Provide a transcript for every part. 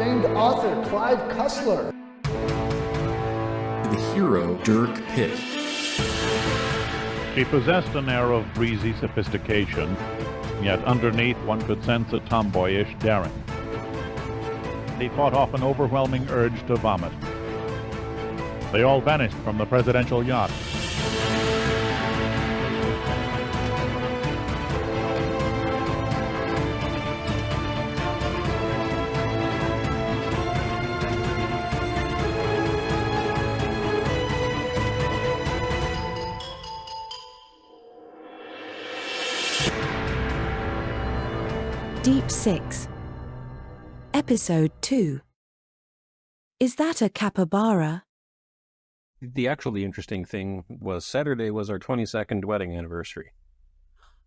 famed author Clive Cussler. The hero Dirk Pitt. She possessed an air of breezy sophistication, yet underneath one could sense a tomboyish daring. He fought off an overwhelming urge to vomit. They all vanished from the presidential yacht. Deep 6. Episode 2. Is that a capybara? The actually interesting thing was Saturday was our 22nd wedding anniversary.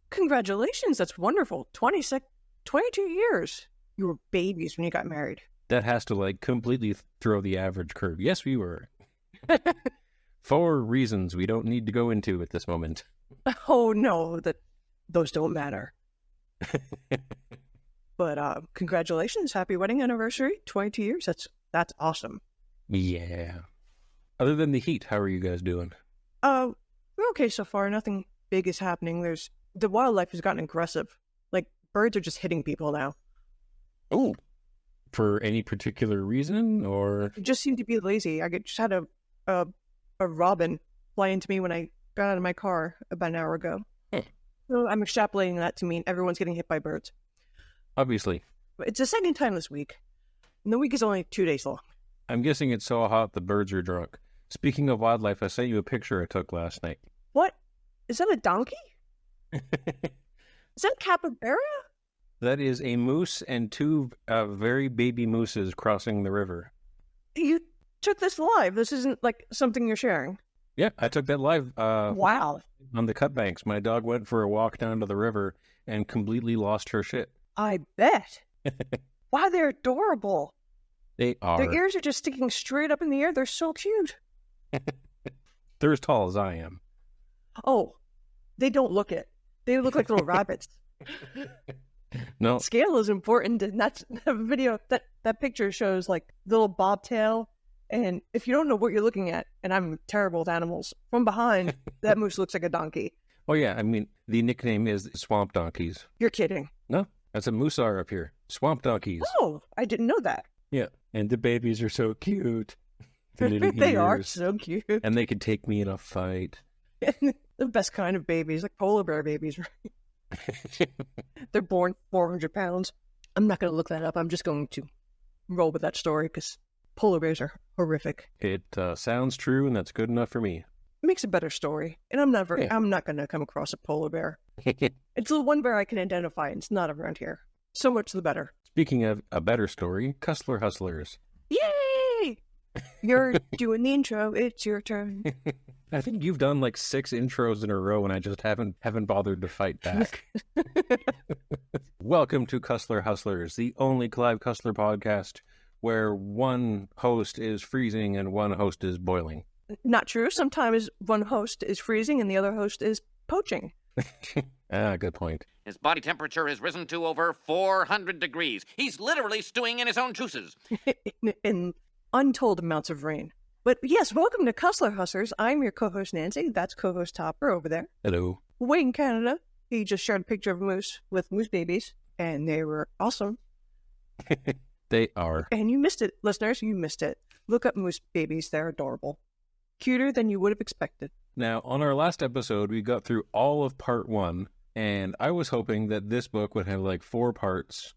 Congratulations, that's wonderful. 22 years. You were babies when you got married. That has to, completely throw the average curve. Yes, we were. 4 reasons we don't need to go into at this moment. Oh, no, those don't matter. But congratulations, happy wedding anniversary, 22 years. That's awesome. Yeah. Other than the heat, how are you guys doing? We're okay so far. Nothing big is happening. The wildlife has gotten aggressive. Birds are just hitting people now. Oh. For any particular reason, or? They just seem to be lazy. I just had a robin fly into me when I got out of my car about an hour ago. So I'm extrapolating that to mean everyone's getting hit by birds. Obviously. It's the second time this week. And the week is only 2 days long. I'm guessing it's so hot the birds are drunk. Speaking of wildlife, I sent you a picture I took last night. What? Is that a donkey? Is that a capybara? That is a moose and 2 very baby mooses crossing the river. You took this live. This isn't something you're sharing. Yeah, I took that live. Wow. On the cut banks. My dog went for a walk down to the river and completely lost her shit. I bet. Wow, they're adorable. They are. Their ears are just sticking straight up in the air. They're so cute. They're as tall as I am. Oh, they don't look it. They look like little rabbits. No. Scale is important, and that's a video. That picture shows little bobtail. And if you don't know what you're looking at, and I'm terrible with animals, from behind, that moose looks like a donkey. Oh, yeah. I mean, the nickname is swamp donkeys. You're kidding. No, that's a moose are up here. Swamp donkeys. Oh, I didn't know that. Yeah. And the babies are so cute. The little They ears. are so cute. And they could take me in a fight. The best kind of babies, like polar bear babies, right? They're born 400 pounds. I'm not going to look that up. I'm just going to roll with that story because polar bears are horrific. It sounds true, and that's good enough for me. It makes a better story. And I'm not going to come across a polar bear. It's the one bear I can identify, and it's not around here. So much the better. Speaking of a better story, Cussler Hustlers. Yay! You're doing the intro. It's your turn. I think you've done 6 intros in a row, and I just haven't bothered to fight back. Welcome to Cussler Hustlers, the only Clive Cussler podcast where one host is freezing and one host is boiling. Not true. Sometimes one host is freezing and the other host is poaching. Good point. His body temperature has risen to over 400 degrees. He's literally stewing in his own juices. in untold amounts of rain. But yes, welcome to Cussler Hustlers. I'm your co-host Nancy. That's co-host Topper over there. Hello. Way in Canada. He just shared a picture of a moose with moose babies, and they were awesome. They are. And you missed it, listeners. You missed it. Look up moose babies. They're adorable. Cuter than you would have expected. Now, on our last episode, we got through all of part 1, and I was hoping that this book would have 4 parts,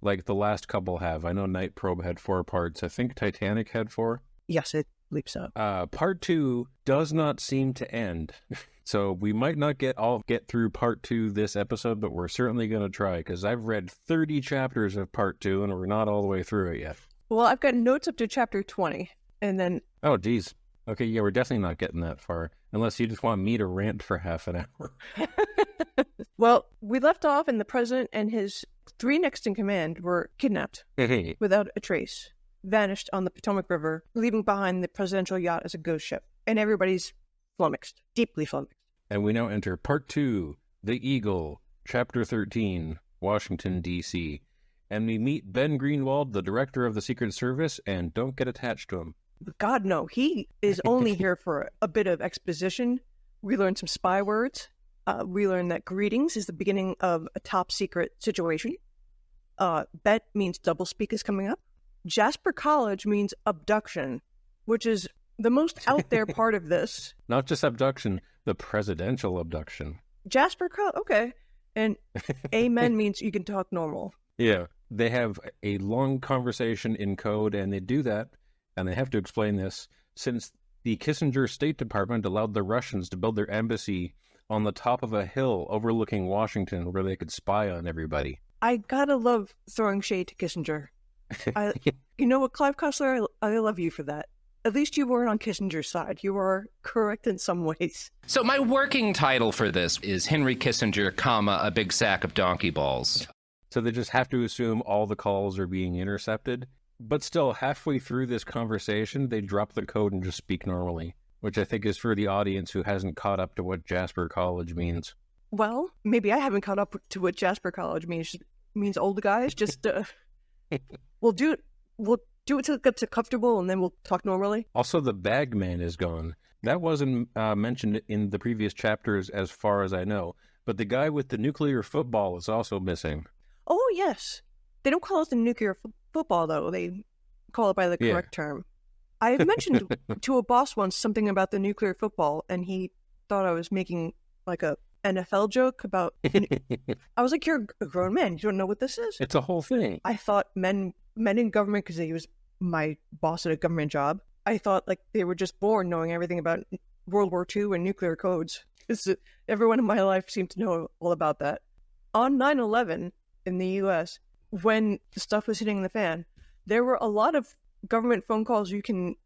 like the last couple have. I know Night Probe had 4 parts. I think Titanic had 4. Yes, it leaps up. Part 2 does not seem to end. So we might not get through part 2 this episode, but we're certainly going to try, because I've read 30 chapters of part 2, and we're not all the way through it yet. Well, I've got notes up to chapter 20, and then... Oh, geez. Okay, yeah, we're definitely not getting that far, unless you just want me to rant for half an hour. Well, we left off, and the president and his 3 next in command were kidnapped without a trace, vanished on the Potomac River, leaving behind the presidential yacht as a ghost ship. And everybody's flummoxed, deeply flummoxed. And we now enter part 2, The Eagle, chapter 13, Washington, D.C. and we meet Ben Greenwald, the director of the Secret Service, and don't get attached to him. God, no. He is only here for a bit of exposition. We learn some spy words. We learn that greetings is the beginning of a top secret situation. Bet means doublespeak is coming up. Jasper College means abduction, which is the most out there part of this. Not just abduction, the presidential abduction. Jasper College, okay. And amen means you can talk normal. Yeah, they have a long conversation in code, and they do that, and they have to explain this, since the Kissinger State Department allowed the Russians to build their embassy on the top of a hill overlooking Washington where they could spy on everybody. I gotta love throwing shade to Kissinger. You know what, Clive Cussler, I love you for that. At least you weren't on Kissinger's side. You are correct in some ways. So my working title for this is Henry Kissinger, comma, a big sack of donkey balls. So they just have to assume all the calls are being intercepted. But still, halfway through this conversation, they drop the code and just speak normally, which I think is for the audience who hasn't caught up to what Jasper College means. Well, maybe I haven't caught up to what Jasper College means. It means old guys. Just we'll do it till it gets comfortable, and then we'll talk normally. Also, the bagman is gone. That wasn't mentioned in the previous chapters as far as I know. But the guy with the nuclear football is also missing. Oh, yes. They don't call it the nuclear football, though. They call it by the correct term. I mentioned to a boss once something about the nuclear football, and he thought I was making like a NFL joke about... I was like, you're a grown man. You don't know what this is? It's a whole thing. I thought men in government, because he was my boss at a government job, I thought like they were just born knowing everything about World War II and nuclear codes. Everyone in my life seemed to know all about that. On 9/11 in the U.S., when the stuff was hitting the fan, there were a lot of government phone calls you can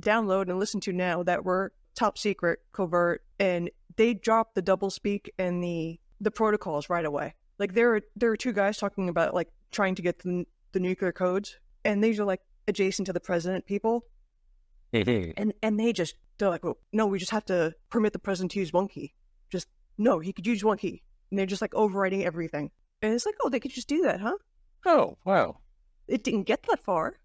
download and listen to now that were top secret, covert, and they dropped the doublespeak and the protocols right away. Like there are two guys talking about like trying to get the nuclear codes, and these are like adjacent to the president people. and they're like, well, no, we just have to permit the president to use one key. Just no, he could use one key, and they're just like overriding everything. And it's like, oh, they could just do that, huh? Oh, wow. It didn't get that far.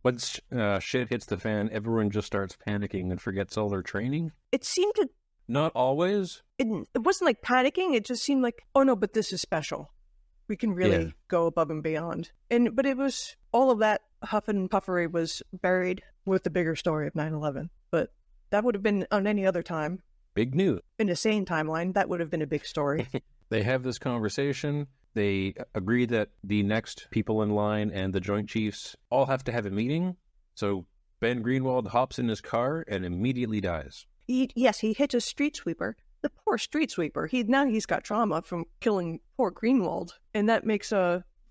Once shit hits the fan, everyone just starts panicking and forgets all their training? It seemed to... Not always. It wasn't like panicking. It just seemed like, oh no, but this is special. We can really go above and beyond. But it was, all of that huff and puffery was buried with the bigger story of 9/11. But that would have been on any other time. Big news. In a sane timeline, that would have been a big story. They have this conversation. They agree that the next people in line and the Joint Chiefs all have to have a meeting. So Ben Greenwald hops in his car and immediately dies. He hits a street sweeper. The poor street sweeper. He's got trauma from killing poor Greenwald. And that makes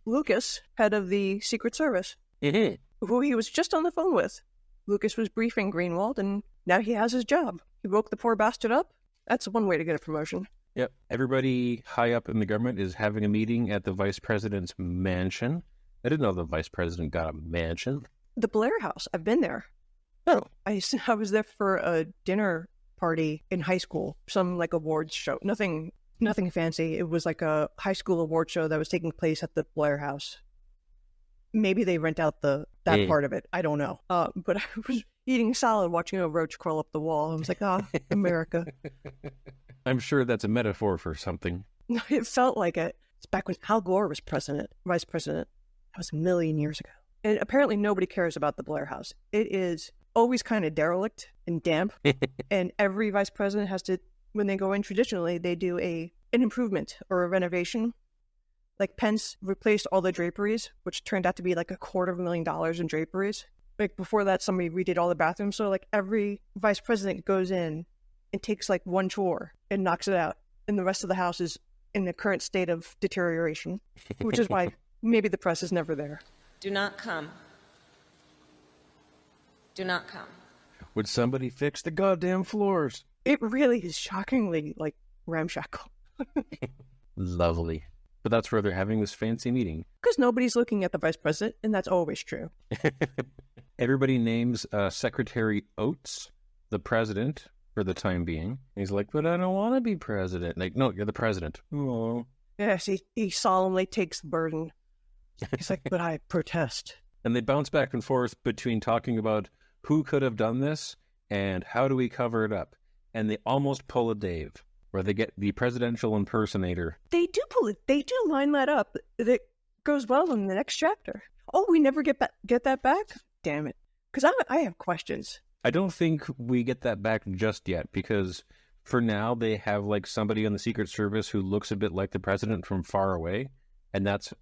Lucas head of the Secret Service, who he was just on the phone with. Lucas was briefing Greenwald, and now he has his job. He woke the poor bastard up. That's one way to get a promotion. Yep. Everybody high up in the government is having a meeting at the vice president's mansion. I didn't know the vice president got a mansion. The Blair House. I've been there. Oh. I was there for a dinner party in high school. Some like awards show. Nothing fancy. It was like a high school award show that was taking place at the Blair House. Maybe they rent out that part of it. I don't know. But I was eating salad, watching a roach crawl up the wall. I was like, America. I'm sure that's a metaphor for something. It felt like it. It's back when Al Gore was vice president. That was a million years ago. And apparently nobody cares about the Blair House. It is always kind of derelict and damp. And every vice president has to, when they go in traditionally, they do an improvement or a renovation. Like Pence replaced all the draperies, which turned out to be like $250,000 in draperies. Like before that, somebody redid all the bathrooms. So like every vice president goes in and takes like one chore and knocks it out. And the rest of the house is in the current state of deterioration, which is why maybe the press is never there. Do not come. Do not come. Would somebody fix the goddamn floors? It really is shockingly like ramshackle. Lovely. But that's where they're having this fancy meeting. Because nobody's looking at the vice president, and that's always true. Everybody names Secretary Oates the president for the time being. He's like, but I don't want to be president. Like, no, you're the president. Oh. Yes, he solemnly takes the burden He's like, but I protest. And they bounce back and forth between talking about who could have done this and how do we cover it up. And they almost pull a Dave, where they get the presidential impersonator. They do pull it. They do line that up. That goes well in the next chapter. Oh, we never get that back? Damn it. Because I have questions. I don't think we get that back just yet, because for now they have like somebody on the Secret Service who looks a bit like the president from far away, and that's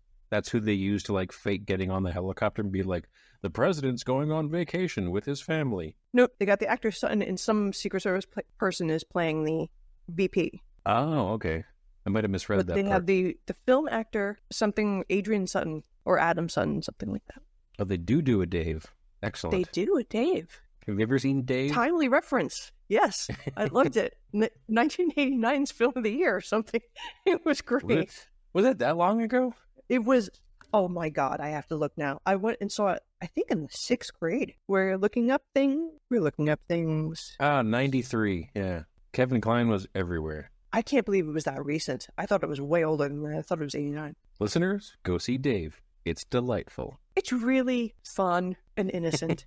who they use to like fake getting on the helicopter and be like, the president's going on vacation with his family. Nope, they got the actor's son, and some Secret Service person is playing the VP. Oh, okay. I might have misread but that they part. have the film actor, something Adrian Sutton or Adam Sutton, something like that. Oh, they do a Dave. Excellent. They do a Dave. Have you ever seen Dave? Timely reference. Yes, I loved it. 1989's film of the year or something. It was great. Was it that long ago? It was, oh my God, I have to look now. I went and saw it, I think in the 6th grade. We're looking up things. 93, yeah. Kevin Kline was everywhere. I can't believe it was that recent. I thought it was way older than that. I thought it was 89. Listeners, go see Dave. It's delightful. It's really fun and innocent.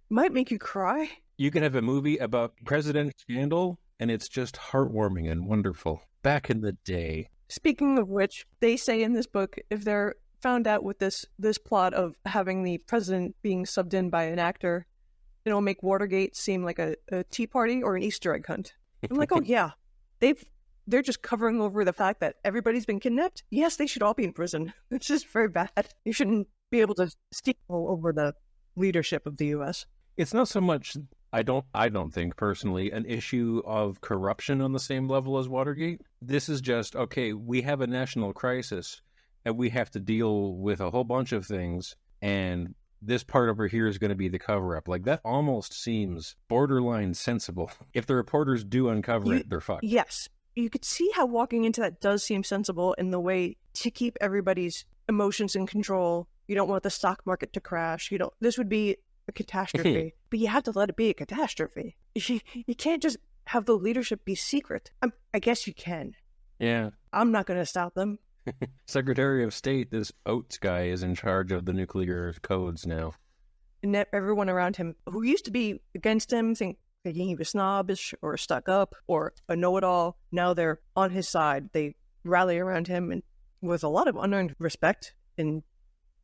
Might make you cry. You can have a movie about president scandal, and it's just heartwarming and wonderful. Back in the day. Speaking of which, they say in this book, if they're found out with this plot of having the president being subbed in by an actor, it'll make Watergate seem like a tea party or an Easter egg hunt. I'm like, oh yeah, they're just covering over the fact that everybody's been kidnapped. Yes, they should all be in prison. It's just very bad. You shouldn't be able to steamroll over the leadership of the U.S. It's not so much, I don't think personally, an issue of corruption on the same level as Watergate. This is just, okay, we have a national crisis and we have to deal with a whole bunch of things, and this part over here is going to be the cover-up. Like, that almost seems borderline sensible. If the reporters do uncover it, they're fucked. Yes. You could see how walking into that does seem sensible in the way to keep everybody's emotions in control. You don't want the stock market to crash. This would be a catastrophe, but you have to let it be a catastrophe. You can't just have the leadership be secret. I guess you can. Yeah. I'm not going to stop them. Secretary of State, this Oates guy, is in charge of the nuclear codes now. And everyone around him who used to be against him, thinking he was snobbish or stuck up or a know-it-all, now they're on his side. They rally around him, and with a lot of unearned respect and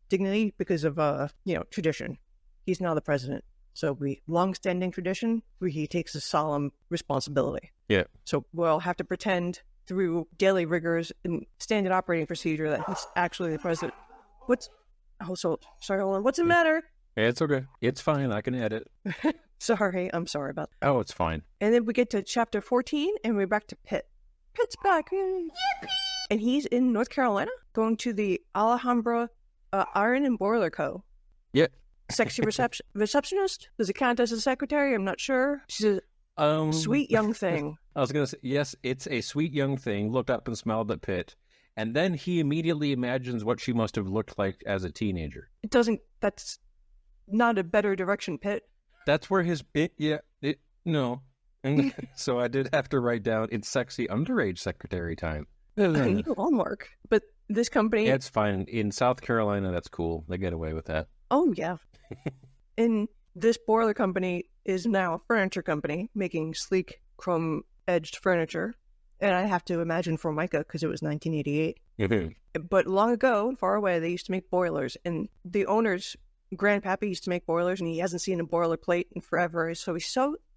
dignity because of tradition. He's now the president. So long-standing tradition where he takes a solemn responsibility. Yeah. So we'll have to pretend through daily rigors and standard operating procedure that he's actually the president. Sorry, hold on. What's the matter? It's okay. It's fine. I can edit. Sorry, I'm sorry about that. Oh, it's fine. And then we get to chapter 14, and we're back to Pitt. Pitt's back. Yippee! And he's in North Carolina, going to the Alhambra Iron and Boiler Co. Yeah. Sexy receptionist? Does it count as a secretary? I'm not sure. She's a sweet young thing. I was going to say, yes, it's a sweet young thing, looked up and smiled at Pitt, and then he immediately imagines what she must have looked like as a teenager. That's not a better direction, Pitt. That's where no. And so I did have to write down, it's sexy underage secretary time. You homework. But this company... Yeah, it's fine. In South Carolina, that's cool. They get away with that. Oh, yeah. And this boiler company is now a furniture company making sleek, chrome-edged furniture. And I have to imagine Formica because it was 1988. Mm-hmm. But long ago, far away, they used to make boilers. And the owner's grandpappy used to make boilers, and he hasn't seen a boilerplate in forever. So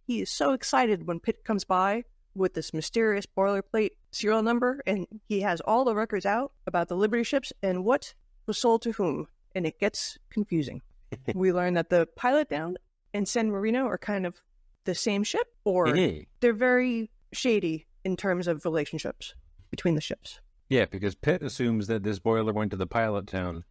he is so excited when Pitt comes by with this mysterious boilerplate serial number, and he has all the records out about the Liberty ships and what was sold to whom. And it gets confusing. We learn that the Pilot Down and San Marino are kind of the same ship, or they're very shady in terms of relationships between the ships. Yeah, because Pitt assumes that this boiler went to the Pilot Town,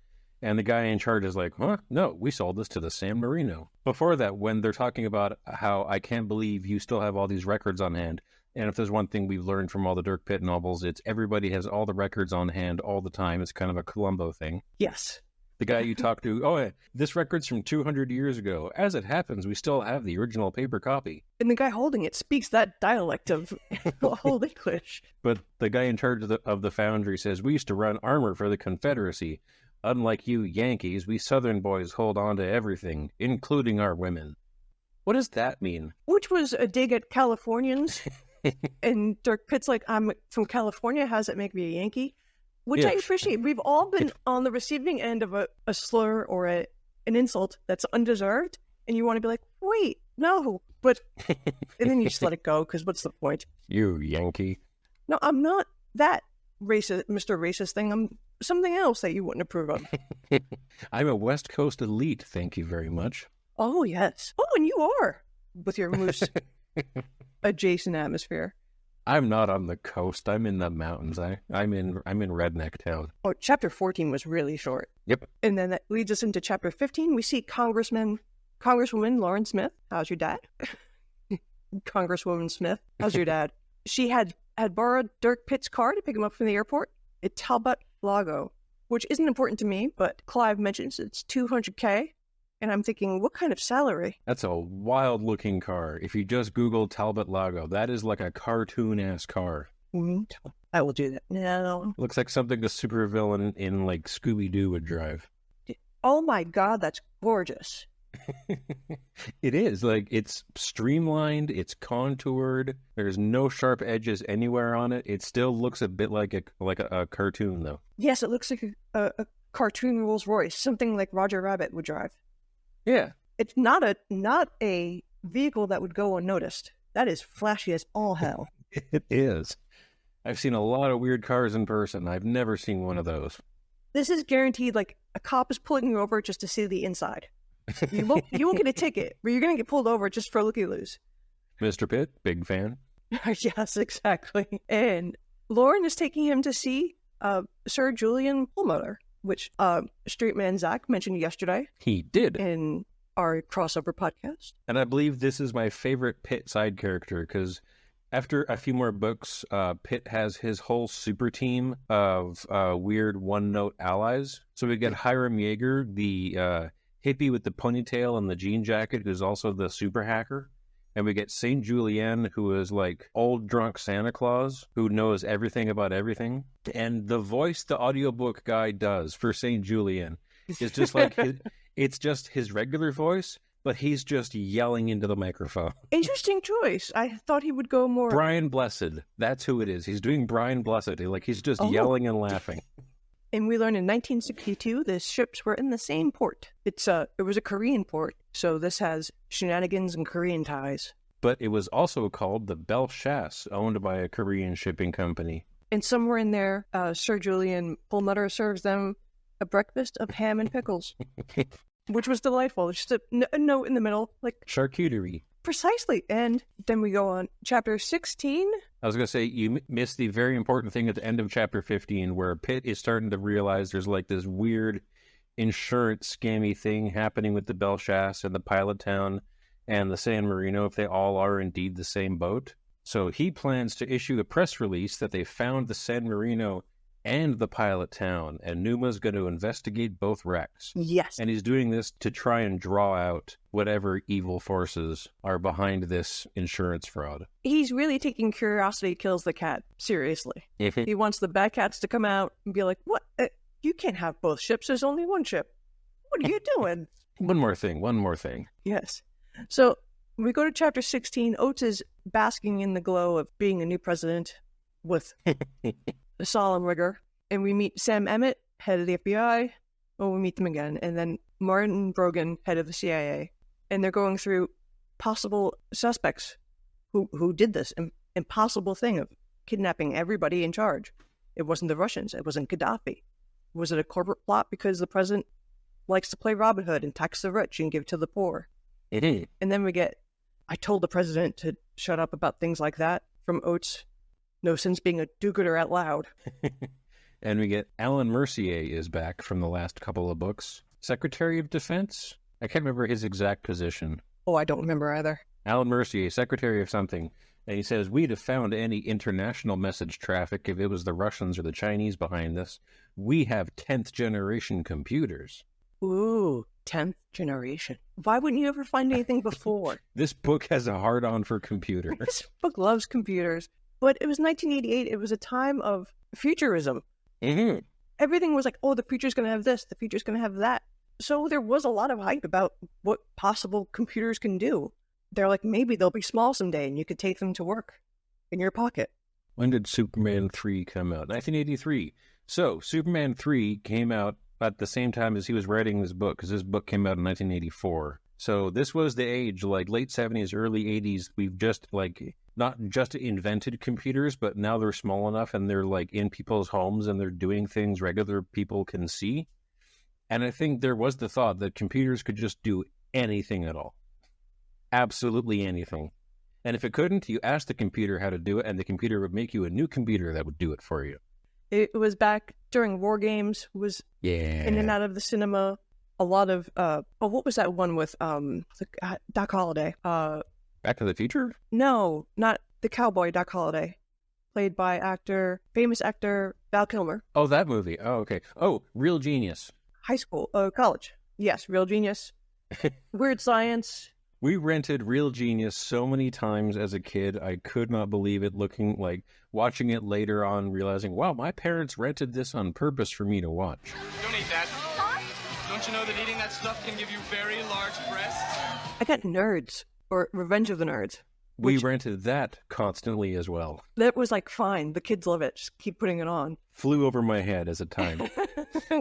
and the guy in charge is like, huh? No, we sold this to the San Marino. Before that, when they're talking about how I can't believe you still have all these records on hand, and if there's one thing we've learned from all the Dirk Pitt novels, it's everybody has all the records on hand all the time. It's kind of a Columbo thing. Yes. The guy you talk to, oh, this record's from 200 years ago. As it happens, we still have the original paper copy. And the guy holding it speaks that dialect of Old English. But the guy in charge of the foundry says, we used to run armor for the Confederacy. Unlike you Yankees, we Southern boys hold on to everything, including our women. What does that mean? Which was a dig at Californians. And Dirk Pitt's like, I'm from California. How does it make me a Yankee? Which I appreciate. We've all been on the receiving end of a slur or an insult that's undeserved. And you want to be like, wait, no. But, and then you just let it go, because what's the point? You Yankee. No, I'm not that racist, Mr. Racist thing. I'm something else that you wouldn't approve of. I'm a West Coast elite, thank you very much. Oh, yes. Oh, and you are, with your moose adjacent atmosphere. I'm not on the coast. I'm in the mountains. I'm in redneck town. Oh, chapter 14 was really short. Yep. And then that leads us into chapter 15. We see Congresswoman Lauren Smith. How's your dad? Congresswoman Smith. How's your dad? She had borrowed Dirk Pitt's car to pick him up from the airport. A Talbot Lago, which isn't important to me, but Clive mentions it's $200K. And I'm thinking, what kind of salary? That's a wild-looking car. If you just Google Talbot Lago, that is like a cartoon-ass car. I will do that. No. Looks like something a supervillain in, like, Scooby-Doo would drive. Oh my God, that's gorgeous. It is. Like, it's streamlined, it's contoured, there's no sharp edges anywhere on it. It still looks a bit like a cartoon, though. Yes, it looks like a cartoon Rolls Royce, something like Roger Rabbit would drive. Yeah. It's not a vehicle that would go unnoticed. That is flashy as all hell. It is. I've seen a lot of weird cars in person. I've never seen one of those. This is guaranteed, like, a cop is pulling you over just to see the inside. You won't get a ticket, but you're going to get pulled over just for looky-loos. Mr. Pitt, big fan. Yes, exactly. And Lauren is taking him to see Sir Julian Perlmutter, which Street Man Zach mentioned yesterday. He did. In our crossover podcast. And I believe this is my favorite Pitt side character, because after a few more books, Pitt has his whole super team of weird one-note allies. So we get Hiram Yeager, the hippie with the ponytail and the jean jacket, who's also the super hacker. And we get St. Julien, who is like old drunk Santa Claus, who knows everything about everything. And the voice the audiobook guy does for St. Julien is just like, it's just his regular voice, but he's just yelling into the microphone. Interesting choice. I thought he would go more... Brian Blessed. That's who it is. He's doing Brian Blessed. Like, he's just yelling and laughing. And we learned in 1962, the ships were in the same port. It was a Korean port, so this has shenanigans and Korean ties. But it was also called the Belchasse, owned by a Korean shipping company. And somewhere in there, Sir Julian Perlmutter serves them a breakfast of ham and pickles, which was delightful. Just a note in the middle, like... charcuterie. Precisely. And then we go on chapter 16. I was going to say, you missed the very important thing at the end of chapter 15, where Pitt is starting to realize there's like this weird insurance scammy thing happening with the Belchasse and the Pilot Town and the San Marino, if they all are indeed the same boat. So he plans to issue a press release that they found the San Marino and the Pilot Town, and Numa's going to investigate both wrecks. Yes. And he's doing this to try and draw out whatever evil forces are behind this insurance fraud. He's really taking curiosity kills the cat seriously. He wants the bad cats to come out and be like, what? You can't have both ships. There's only one ship. What are you doing? One more thing. Yes. So we go to chapter 16. Oates is basking in the glow of being a new president with... a solemn rigor, and we meet Sam Emmett, head of the FBI. Oh, we meet them again, and then Martin Brogan, head of the CIA, and they're going through possible suspects who did this impossible thing of kidnapping everybody in charge. It wasn't the Russians. It wasn't Gaddafi. Was it a corporate plot because the president likes to play Robin Hood and tax the rich and give to the poor? It is. And then we get, I told the president to shut up about things like that, from Oates. No sense being a do-gooder out loud. And we get Alan Mercier is back from the last couple of books. Secretary of Defense? I can't remember his exact position. Oh, I don't remember either. Alan Mercier, Secretary of something. And he says, we'd have found any international message traffic if it was the Russians or the Chinese behind this. We have 10th generation computers. Ooh, 10th generation. Why wouldn't you ever find anything before? This book has a hard-on for computers. This book loves computers. But it was 1988. It was a time of futurism. Mm-hmm. everything was like, oh, the future's going to have this, the future's going to have that. So there was a lot of hype about what possible computers can do. They're like, maybe they'll be small someday and you could take them to work in your pocket. When did Superman 3 come out? 1983. So Superman 3 came out at the same time as he was writing this book, because this book came out in 1984. So this was the age, like late 70s, early 80s. We've just like not just invented computers, but now they're small enough and they're like in people's homes and they're doing things regular people can see. And I think there was the thought that computers could just do anything at all. Absolutely anything. And if it couldn't, you asked the computer how to do it, and the computer would make you a new computer that would do it for you. It was back during War Games, was in and out of the cinema. A lot of, what was that one with Doc Holliday? Back to the Future? No, not the cowboy Doc Holliday. Played by famous actor Val Kilmer. Oh, that movie. Oh, okay. Oh, Real Genius. College. Yes, Real Genius. Weird Science. We rented Real Genius so many times as a kid. I could not believe it, watching it later on, realizing, wow, my parents rented this on purpose for me to watch. Don't eat that. Don't you know that eating that stuff can give you very large breasts? I got Nerds, or Revenge of the Nerds. We rented that constantly as well. That was like, fine, the kids love it, just keep putting it on. Flew over my head as a time.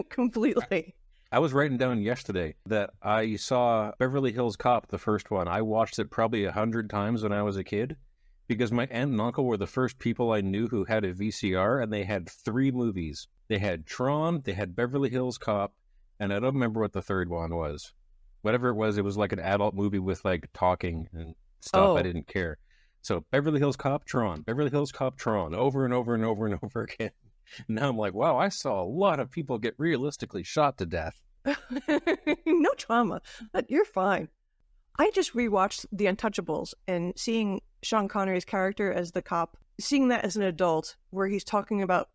Completely. I was writing down yesterday that I saw Beverly Hills Cop, the first one. I watched it probably 100 times when I was a kid, because my aunt and uncle were the first people I knew who had a VCR, and they had 3 movies. They had Tron, they had Beverly Hills Cop, and I don't remember what the third one was. Whatever it was like an adult movie with like talking and stuff. Oh. I didn't care. So Beverly Hills Cop, Tron, Beverly Hills Cop, Tron, over and over and over and over again. Now I'm like, wow, I saw a lot of people get realistically shot to death. No trauma. But you're fine. I just rewatched The Untouchables, and seeing Sean Connery's character as the cop, seeing that as an adult, where he's talking about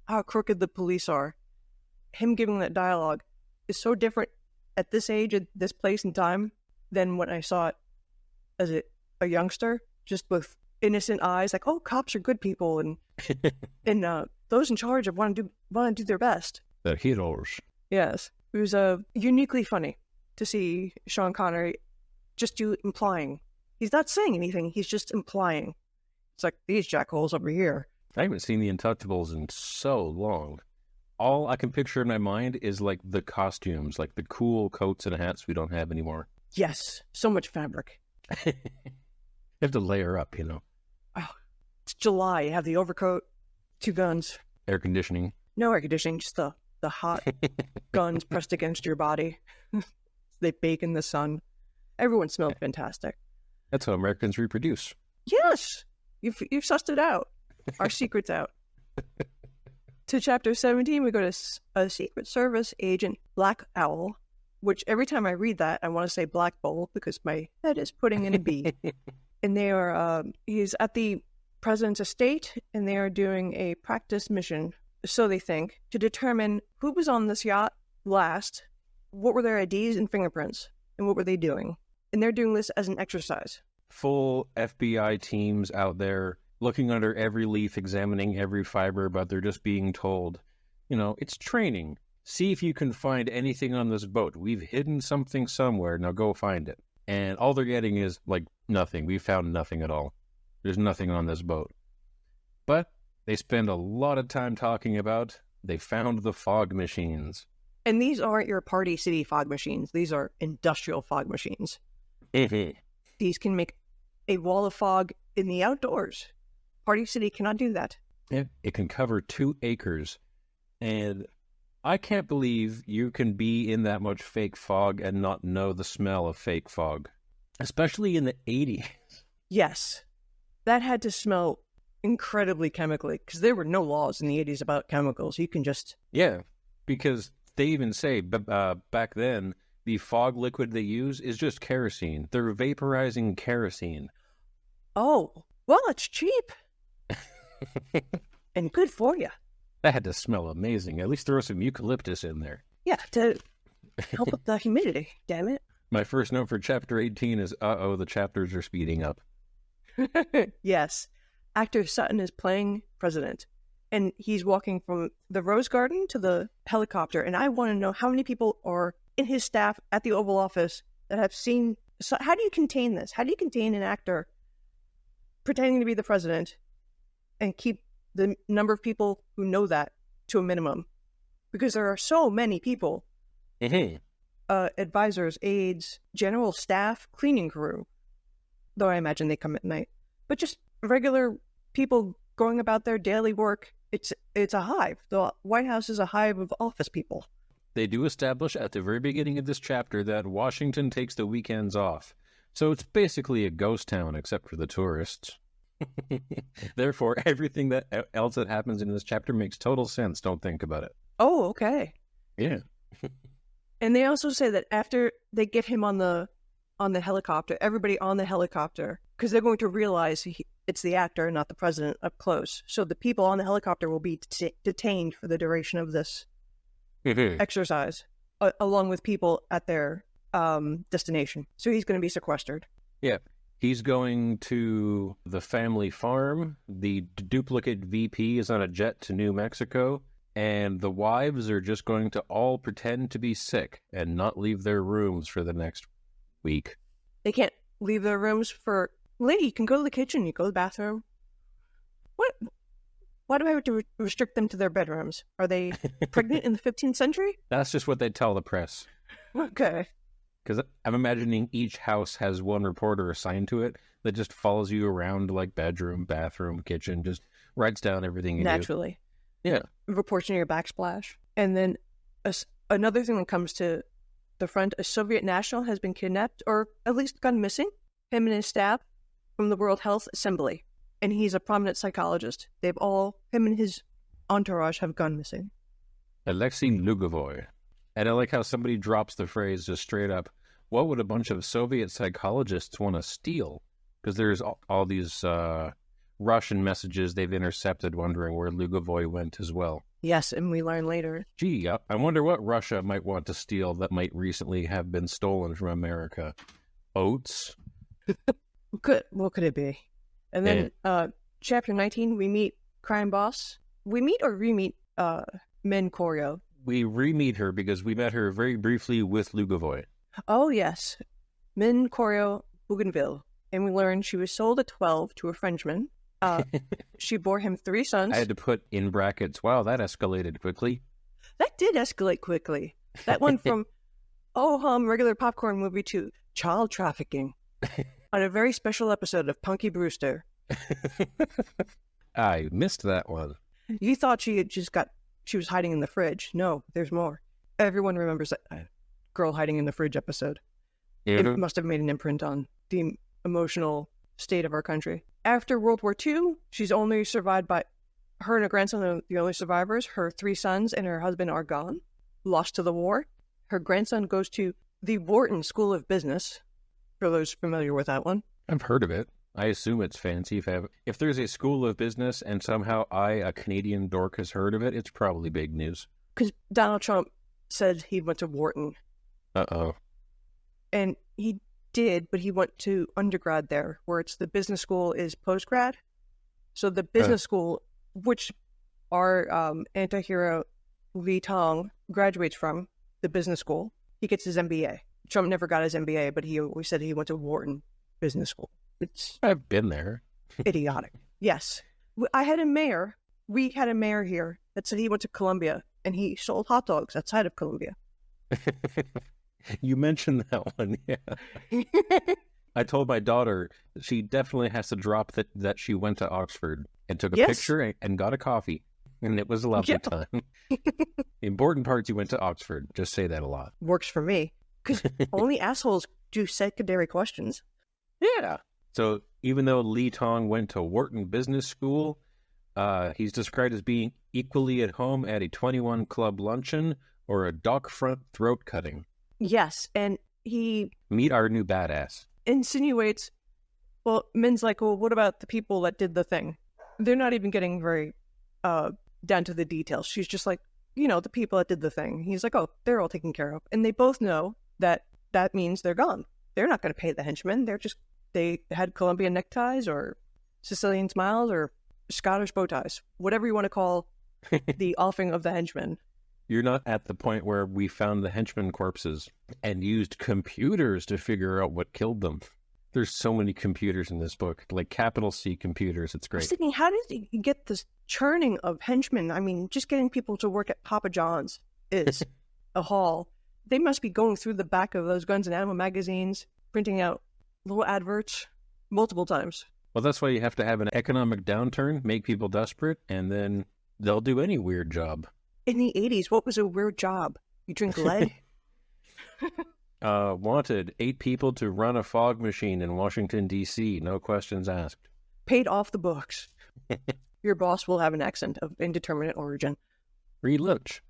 how crooked the police are, him giving that dialogue is so different at this age, at this place and time, than when I saw it as a youngster, just with innocent eyes, like, oh, cops are good people, and those in charge want to do their best. The heroes. Yes. It was uniquely funny to see Sean Connery just implying. He's not saying anything, he's just implying. It's like, these jackholes over here. I haven't seen The Untouchables in so long. All I can picture in my mind is like the costumes, like the cool coats and hats we don't have anymore. Yes, so much fabric. You have to layer up, you know. Oh, it's July, you have the overcoat, 2 guns. Air conditioning. No air conditioning, just the hot guns pressed against your body. They bake in the sun. Everyone smelled fantastic. That's how Americans reproduce. Yes! You've sussed it out. Our secret's out. To chapter 17, we go to a Secret Service agent, Black Owl, which every time I read that, I want to say Black Bowl because my head is putting in a B. And he's at the president's estate, and they are doing a practice mission, so they think, to determine who was on this yacht last, what were their IDs and fingerprints, and what were they doing. And they're doing this as an exercise. Full FBI teams out there looking under every leaf, examining every fiber, but they're just being told, it's training. See if you can find anything on this boat. We've hidden something somewhere. Now go find it. And all they're getting is, nothing. We found nothing at all. There's nothing on this boat. But they spend a lot of time talking about they found the fog machines. And these aren't your Party City fog machines. These are industrial fog machines. These can make a wall of fog in the outdoors. Party City cannot do that. Yeah, it can cover 2 acres. And I can't believe you can be in that much fake fog and not know the smell of fake fog. Especially in the 80s. Yes. That had to smell incredibly chemically, because there were no laws in the 80s about chemicals. You can just... Yeah, because they even say back then, the fog liquid they use is just kerosene. They're vaporizing kerosene. Oh, well, it's cheap. And good for you. That had to smell amazing. At least throw some eucalyptus in there. Yeah, to help with the humidity, damn it. My first note for chapter 18 is, the chapters are speeding up. Yes. Actor Sutton is playing president. And he's walking from the Rose Garden to the helicopter. And I want to know how many people are in his staff at the Oval Office that have seen... So how do you contain this? How do you contain an actor pretending to be the president and keep the number of people who know that to a minimum? Because there are so many people. Advisors, aides, general staff, cleaning crew. Though I imagine they come at night. But just regular people going about their daily work. It's a hive. The White House is a hive of office people. They do establish at the very beginning of this chapter that Washington takes the weekends off. So it's basically a ghost town except for the tourists. Therefore, everything else that happens in this chapter makes total sense. Don't think about it. Oh, okay. Yeah. And they also say that after they get him on the helicopter, everybody on the helicopter, because they're going to realize it's the actor, not the president, up close. So the people on the helicopter will be detained for the duration of this exercise, along with people at their destination. So he's going to be sequestered. Yeah. He's going to the family farm. The duplicate VP is on a jet to New Mexico. And the wives are just going to all pretend to be sick and not leave their rooms for the next week. They can't leave their rooms for... Lady, you can go to the kitchen, you go to the bathroom. What? Why do I have to restrict them to their bedrooms? Are they pregnant in the 15th century? That's just what they tell the press. Okay. Because I'm imagining each house has one reporter assigned to it that just follows you around like bedroom, bathroom, kitchen, just writes down everything you Naturally. do. Yeah. Reports on your backsplash. And then another thing that comes to the front, a Soviet national has been kidnapped, or at least gone missing, him and his staff, from the World Health Assembly. And he's a prominent psychologist. Him and his entourage have gone missing. Alexei Lugovoy. And I like how somebody drops the phrase just straight up, what would a bunch of Soviet psychologists want to steal? Because there's all these Russian messages they've intercepted wondering where Lugovoy went as well. Yes, and we learn later. Gee, I wonder what Russia might want to steal that might recently have been stolen from America. Oats? What could it be? And then chapter 19, we meet crime boss. We meet or re-meet Min Koryo. We re-meet her because we met her very briefly with Lugovoy. Oh, yes. Min Koryo Bougainville. And we learned she was sold at 12 to a Frenchman. She bore him 3 sons. I had to put in brackets, wow, that escalated quickly. That did escalate quickly. That went from, regular popcorn movie to child trafficking on a very special episode of Punky Brewster. I missed that one. You thought she was hiding in the fridge. No, there's more. Everyone remembers that girl hiding in the fridge episode. Yeah. It must have made an imprint on the emotional state of our country. After World War II, she's only survived by her and her grandson are the only survivors. Her 3 sons and her husband are gone, lost to the war. Her grandson goes to the Wharton School of Business, for those familiar with that one. I've heard of it. I assume it's fancy. If there's a school of business and somehow a Canadian dork, has heard of it, it's probably big news. Because Donald Trump said he went to Wharton. Uh-oh. And he did, but he went to undergrad there, where it's the business school is postgrad. So the business school, which our anti-hero Li Tong graduates from, the business school, he gets his MBA. Trump never got his MBA, but he always said he went to Wharton Business School. I've been there. Idiotic. Yes. We had a mayor here that said he went to Columbia, and he sold hot dogs outside of Columbia. You mentioned that one, yeah. I told my daughter she definitely has to drop that she went to Oxford and took a picture and got a coffee, and it was a lovely time. The important parts, you went to Oxford. Just say that a lot. Works for me, because only assholes do secondary questions. Yeah. So even though Li Tong went to Wharton Business School, he's described as being equally at home at a 21 Club luncheon or a dock front throat cutting. Yes, and he... Meet our new badass. Insinuates, Min's like, what about the people that did the thing? They're not even getting very down to the details. She's just like, the people that did the thing. He's like, they're all taken care of. And they both know that means they're gone. They're not going to pay the henchmen. They had Colombian neckties or Sicilian smiles or Scottish bow ties, whatever you want to call the offing of the henchmen. You're not at the point where we found the henchmen corpses and used computers to figure out what killed them. There's so many computers in this book, like capital C computers. It's I was great. thinking, how did he get this churning of henchmen? I mean, just getting people to work at Papa John's is a haul. They must be going through the back of those Guns and Ammo magazines, printing out little adverts multiple times. Well, that's why you have to have an economic downturn, make people desperate, and then they'll do any weird job. In the 80s, what was a weird job? You drink lead? Wanted 8 people to run a fog machine in Washington, D.C. No questions asked. Paid off the books. Your boss will have an accent of indeterminate origin. Free lunch.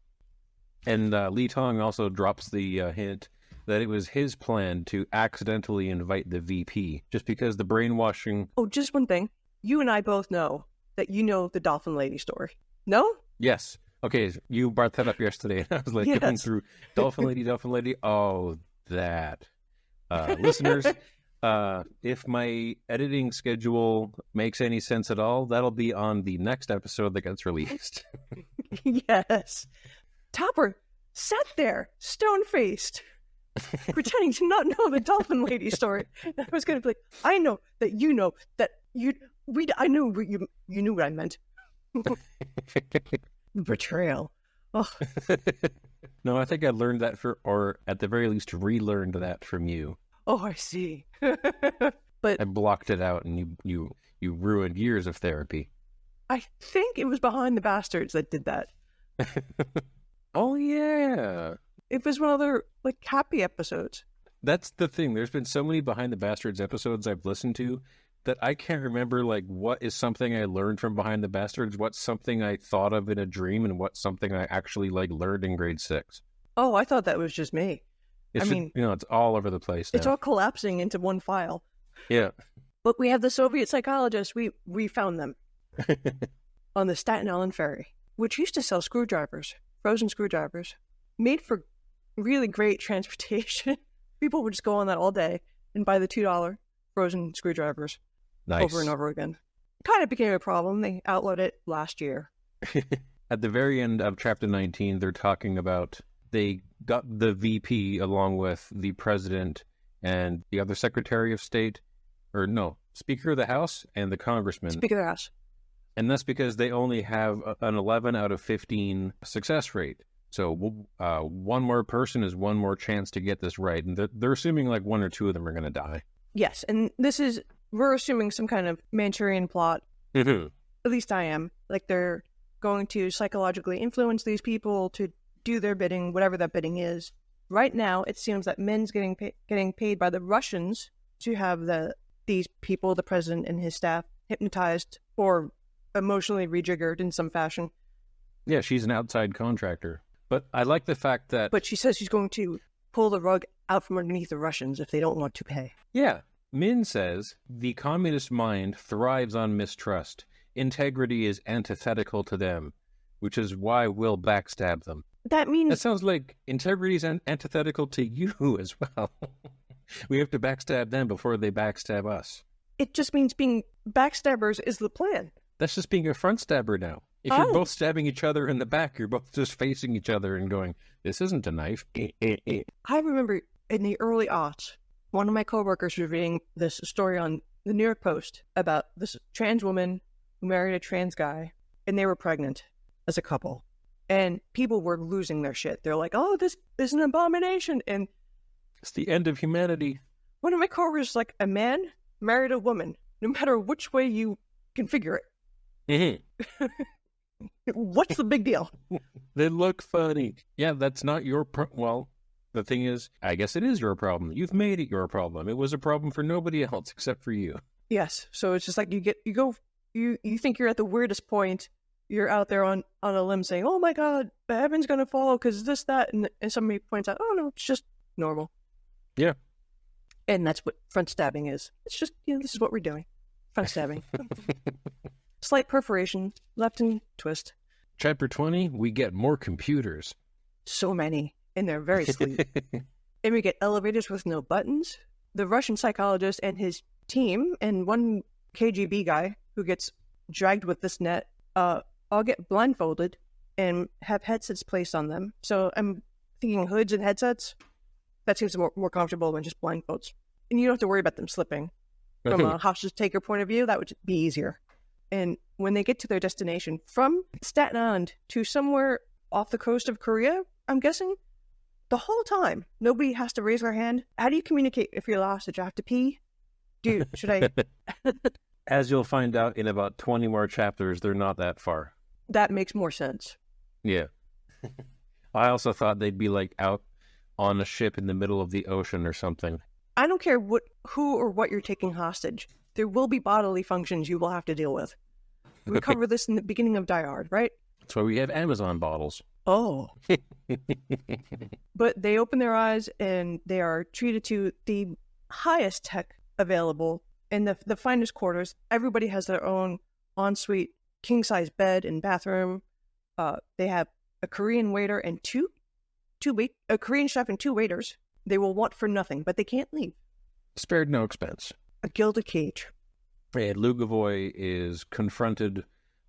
And Lee Tong also drops the hint that it was his plan to accidentally invite the VP, just because the brainwashing... Oh, just one thing. You and I both know that you know the Dolphin Lady story. No? Yes. Okay, you brought that up yesterday, and I was like going through Dolphin Lady. Oh, that. Listeners, if my editing schedule makes any sense at all, that'll be on the next episode that gets released. Yes. Topper sat there, stone-faced, pretending to not know the Dolphin Lady story. And I was going to be like, I know that you know that I knew you knew what I meant. Betrayal. Oh. No, I think I learned that or at the very least relearned that from you. Oh, I see. But I blocked it out, and you ruined years of therapy. I think it was Behind the Bastards that did that. Oh yeah, it was one of their like happy episodes. That's the thing. There's been so many Behind the Bastards episodes I've listened to that I can't remember, like, what is something I learned from Behind the Bastards, what's something I thought of in a dream, and what's something I actually, like, learned in grade 6. Oh, I thought that was just me. It's it's all over the place now. It's all collapsing into one file. Yeah. But we have the Soviet psychologists. We found them on the Staten Island ferry, which used to sell screwdrivers, frozen screwdrivers, made for really great transportation. People would just go on that all day and buy the $2 frozen screwdrivers. Nice. Over and over again. Kind of became a problem. They outlawed it last year. At the very end of chapter 19, they're talking about they got the VP along with the president and the other Secretary of State, or no, Speaker of the House and the Congressman. Speaker of the House. And that's because they only have an 11 out of 15 success rate. So one more person is one more chance to get this right. And they're assuming like 1 or 2 of them are going to die. Yes, and we're assuming some kind of Manchurian plot. Mm-hmm. At least I am. Like they're going to psychologically influence these people to do their bidding, whatever that bidding is. Right now, it seems that Min's getting paid by the Russians to have these people, the president and his staff, hypnotized or emotionally rejiggered in some fashion. Yeah, she's an outside contractor. But I like the fact that... But she says she's going to pull the rug out from underneath the Russians if they don't want to pay. Yeah. Min says, the communist mind thrives on mistrust. Integrity is antithetical to them, which is why we'll backstab them. That means... That sounds like integrity is antithetical to you as well. We have to backstab them before they backstab us. It just means being backstabbers is the plan. That's just being a front stabber now. If you're both stabbing each other in the back, you're both just facing each other and going, this isn't a knife. I remember in the early aughts, one of my coworkers was reading this story on the New York Post about this trans woman who married a trans guy, and they were pregnant as a couple. And people were losing their shit. They're like, oh, this is an abomination. And it's the end of humanity. One of my coworkers was like, a man married a woman, no matter which way you configure it. Mm-hmm. What's the big deal? They look funny. Yeah, that's not your well, the thing is, I guess it is your problem. You've made it your problem. It was a problem for nobody else except for you. Yes. So it's just like you think you're at the weirdest point. You're out there on a limb saying, oh my God, the heaven's going to fall because this, that. And somebody points out, oh no, it's just normal. Yeah. And that's what front stabbing is. It's just, this is what we're doing. Front stabbing. Slight perforation, left and twist. Chapter 20, we get more computers. So many, and they're very sleek. And we get elevators with no buttons. The Russian psychologist and his team, and one KGB guy who gets dragged with this net, all get blindfolded and have headsets placed on them. So I'm thinking hoods and headsets. That seems more comfortable than just blindfolds. And you don't have to worry about them slipping. From a hostage taker point of view, that would be easier. And when they get to their destination, from Staten Island to somewhere off the coast of Korea, I'm guessing, the whole time, nobody has to raise their hand. How do you communicate if you're lost? Did you have to pee? Should I? As you'll find out in about 20 more chapters, they're not that far. That makes more sense. Yeah. I also thought they'd be like out on a ship in the middle of the ocean or something. I don't care who or what you're taking hostage. There will be bodily functions you will have to deal with. We covered this in the beginning of Die Hard, right? That's why we have Amazon bottles. Oh. But they open their eyes and they are treated to the highest tech available in the finest quarters. Everybody has their own ensuite king-size bed and bathroom. They have a Korean waiter and a Korean chef and 2 waiters. They will want for nothing, but they can't leave. Spared no expense. A gilded cage. And Lugavoy is confronted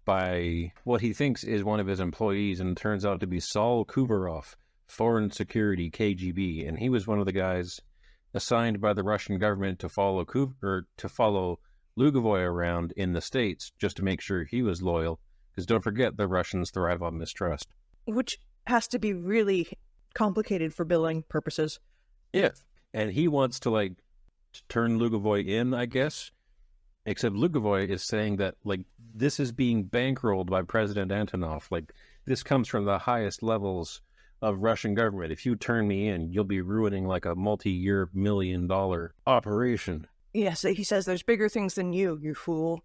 by what he thinks is one of his employees, and it turns out to be Saul Kuvarov, Foreign Security, KGB, and he was one of the guys assigned by the Russian government to follow Lugavoy around in the States just to make sure he was loyal, because don't forget, the Russians thrive on mistrust. Which has to be really complicated for billing purposes. Yeah, and he wants to turn Lugavoy in, I guess. Except Lugavoy is saying that this is being bankrolled by President Antonov. This comes from the highest levels of Russian government. If you turn me in, you'll be ruining a multi-year $1 million operation. Yes, he says there's bigger things than you fool.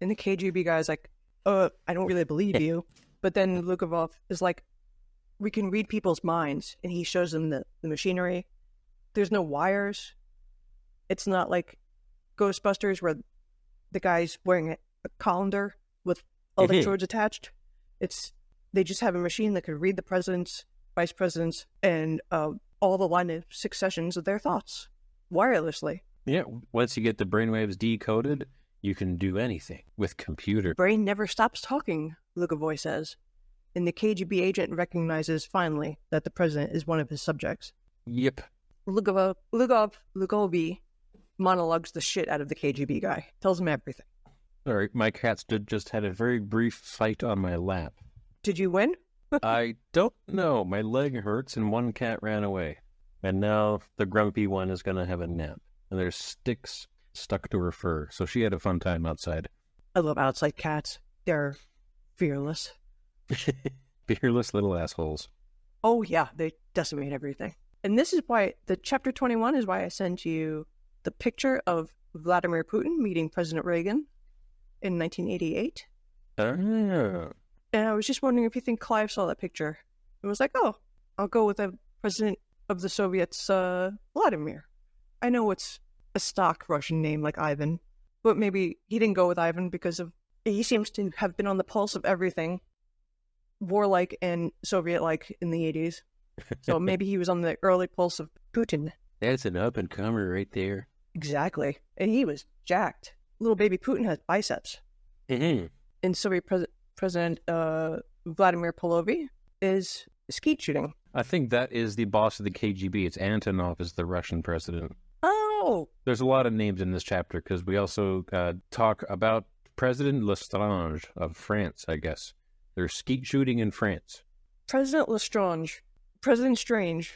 And the KGB guy's like, I don't really believe you. But then Lugavov is like, we can read people's minds. And he shows them the machinery. There's no wires. It's not like Ghostbusters where the guy's wearing a colander with electrodes attached. They just have a machine that could read the presidents, vice presidents, and all the line of successions of their thoughts wirelessly. Yeah, once you get the brainwaves decoded, you can do anything with computer. Brain never stops talking, Lugavoy says. And the KGB agent recognizes finally that the president is one of his subjects. Yep. Lugovi monologues the shit out of the KGB guy. Tells him everything. Sorry, my cats just had a very brief fight on my lap. Did you win? I don't know. My leg hurts and one cat ran away. And now the grumpy one is going to have a nap. And there's sticks stuck to her fur. So she had a fun time outside. I love outside cats. They're fearless. Fearless little assholes. Oh yeah, they decimate everything. And this is why, the chapter 21 is why I sent you the picture of Vladimir Putin meeting President Reagan in 1988. Oh. And I was just wondering if you think Clive saw that picture. It was like, oh, I'll go with the president of the Soviets, Vladimir. I know it's a stock Russian name like Ivan, but maybe he didn't go with Ivan because he seems to have been on the pulse of everything, warlike and Soviet-like in the 80s. So maybe he was on the early pulse of Putin. That's an up-and-comer right there. Exactly. And he was jacked. Little baby Putin has biceps. Mm-hmm. And Soviet President Vladimir Polovi is skeet shooting. I think that is the boss of the KGB. It's Antonov is the Russian president. Oh! There's a lot of names in this chapter because we also talk about President Lestrange of France, I guess. There's skeet shooting in France. President Lestrange. President Strange.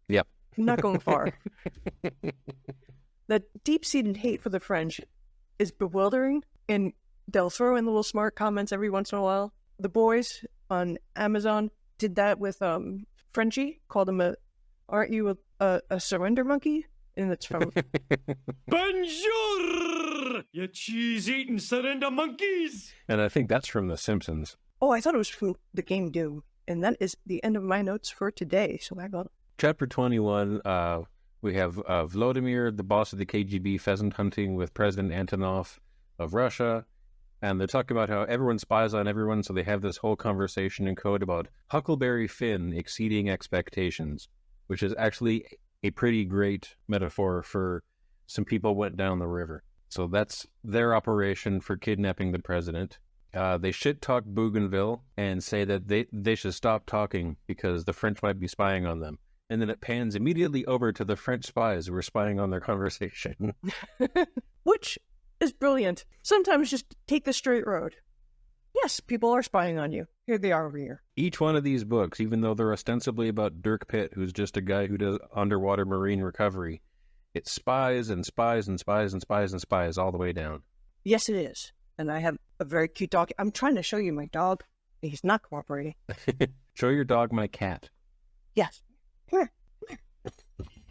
Yep. Not going far. The deep-seated hate for the French is bewildering, and they'll throw in little smart comments every once in a while. The boys on Amazon did that with Frenchie, called him aren't you a surrender monkey? And it's from Bonjour, you cheese-eating surrender monkeys. And I think that's from The Simpsons. Oh, I thought it was from the game Doom. And that is the end of my notes for today. So I got Chapter 21, we have Vladimir, the boss of the KGB, pheasant hunting with President Antonov of Russia. And they're talking about how everyone spies on everyone, so they have this whole conversation in code about Huckleberry Finn exceeding expectations, which is actually a pretty great metaphor for some people went down the river. So that's their operation for kidnapping the president. They shit talk Bougainville and say that they should stop talking because the French might be spying on them. And then it pans immediately over to the French spies who are spying on their conversation. Which is brilliant. Sometimes just take the straight road. Yes, people are spying on you. Here they are over here. Each one of these books, even though they're ostensibly about Dirk Pitt, who's just a guy who does underwater marine recovery, it's spies and spies and spies and spies and spies all the way down. Yes, it is. And I have a very cute dog. I'm trying to show you my dog. He's not cooperating. Show your dog my cat. Yes. Come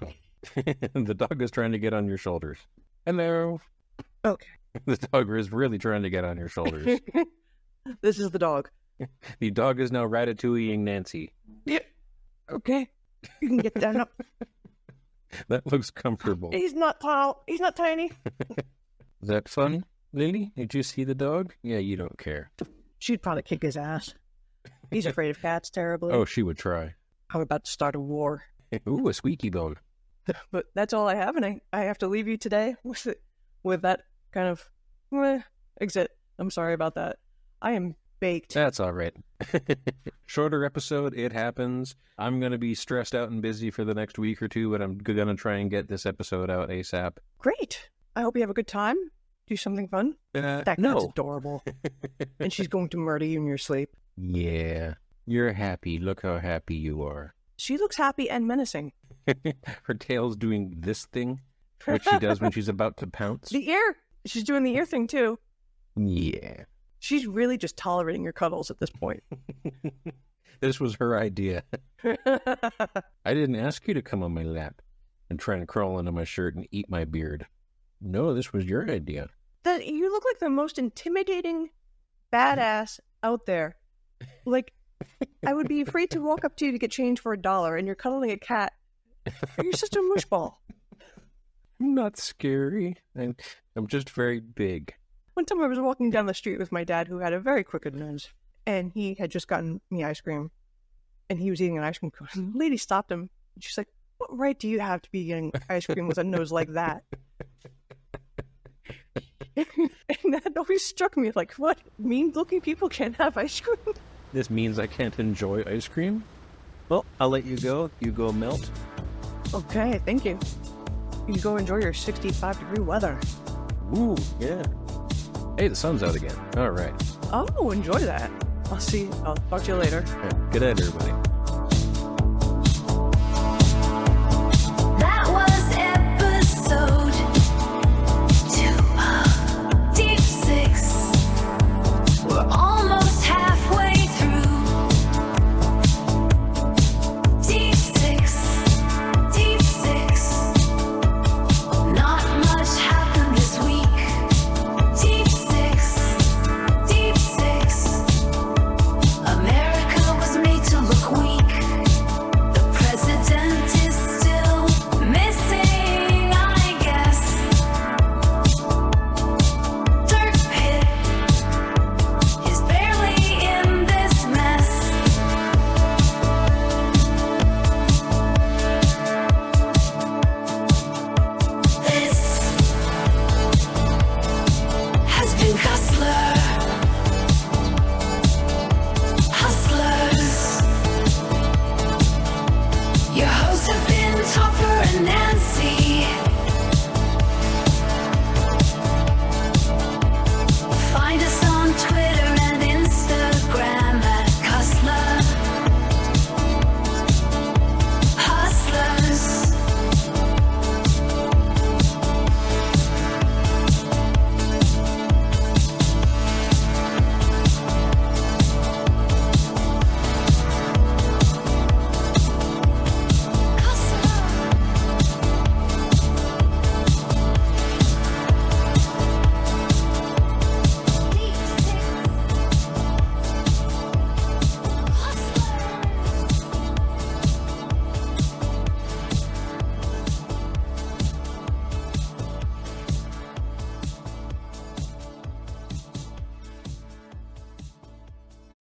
here. The dog is trying to get on your shoulders. Hello. Okay. The dog is really trying to get on your shoulders. This is the dog. The dog is now ratatouilleing Nancy. Yeah. Okay. You can get down up. That looks comfortable. He's not tall. He's not tiny. Is that funny, Lily? Did you see the dog? Yeah, you don't care. She'd probably kick his ass. He's afraid of cats terribly. Oh, she would try. I'm about to start a war. Ooh, a squeaky bone. But that's all I have, and I have to leave you today with that kind of exit. I'm sorry about that. I am baked. That's all right. Shorter episode, it happens. I'm going to be stressed out and busy for the next week or two, but I'm going to try and get this episode out ASAP. Great. I hope you have a good time. Do something fun. That cat's adorable. And she's going to murder you in your sleep. Yeah. You're happy. Look how happy you are. She looks happy and menacing. Her tail's doing this thing, which she does when she's about to pounce. The ear. She's doing the ear thing, too. Yeah. She's really just tolerating your cuddles at this point. This was her idea. I didn't ask you to come on my lap and try and crawl into my shirt and eat my beard. No, this was your idea. That you look like the most intimidating badass out there. Like, I would be afraid to walk up to you to get change for $1, and you're cuddling a cat. You're such a mushball. I'm not scary. I'm just very big. One time I was walking down the street with my dad, who had a very crooked nose, and he had just gotten me ice cream, and he was eating an ice cream cone. And the lady stopped him, and she's like, "What right do you have to be eating ice cream with a nose like that?" And that always struck me, like, what? Mean-looking people can't have ice cream? This means I can't enjoy ice cream? Well, I'll let you go. You go melt. Okay, thank you. You can go enjoy your 65-degree weather. Ooh, yeah. Hey, the sun's out again. All right. Oh, enjoy that. I'll talk to you later. Good night, everybody.